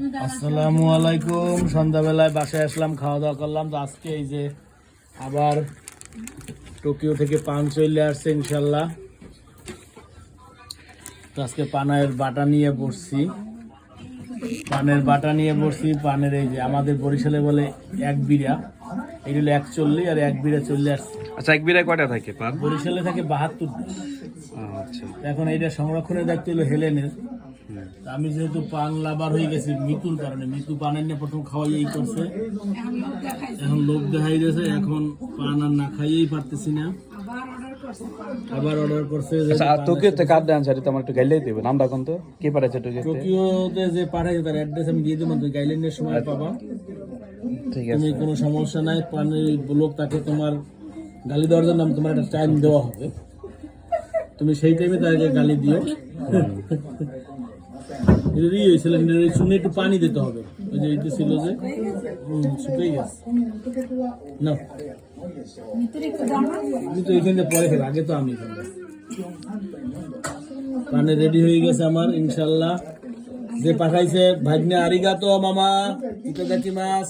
আসসালামু আলাইকুম। সন্ধ্যাবেলায় বাসায় আসলাম, খাওয়া দাওয়া করলাম। তো আজকে এই যে আবার টোকিও থেকে পান চলে আসছে ইনশাল্লাহ। তো আজকে পানের বাটা নিয়ে বসছি, পানের এই যে আমাদের বরিশালে বলে এক বিড়া, এই হলো 140 আর এক বিড়া চলে আসছে। আচ্ছা, এক বিড়ায় কয়টা থাকে পান? বরিশালে থাকে 72। আচ্ছা, এখন এইটা সংরক্ষণের দায়িত্ব হলো হেলেনের। আমি যেহেতু পান লাভার হয়ে গেছি মৃত্যুর কারণে, মৃত্যু পানের নিয়ে প্রথম খাওয়াই এই করছে, এখন লোক দেখাই দিয়েছে, এখন পান আর না খাইয়েই পারতেছি না, আবার অর্ডার করছে। আচ্ছা, টোকিওতে কার ডান্স আছে তোমার একটু গাইলেই দেবে নামটা কোন তো কে পাঠাচ্ছে টোকিওতে? টোকিওতে যে পাঠাইছে তার অ্যাড্রেস আমি দিয়ে দেবো, তুমি গাইডলাইনের সময় পাবা। ঠিক তুমি আছে, কোনো সমস্যা নাই, পানের লোক তাকে তোমার গালি দেওয়ার জন্য তোমার একটা টাইম দেওয়া হবে, তুমি সেই টাইমে তাকে গালি দিও। সিলিন্ডারের চুনে একটু পানি দিতে হবে, ওই যে এইটা ছিল যে শুকিয়ে গেছে না, আমি তো এইখানে পরে খেলাম, আগে তো আমি খেলাম। পানি রেডি হয়ে গেছে আমার ইনশাল্লাহ। যে পাঠাইছে ভাগ্নে আরিগাতো মামা, ইতাদাকি মাছ।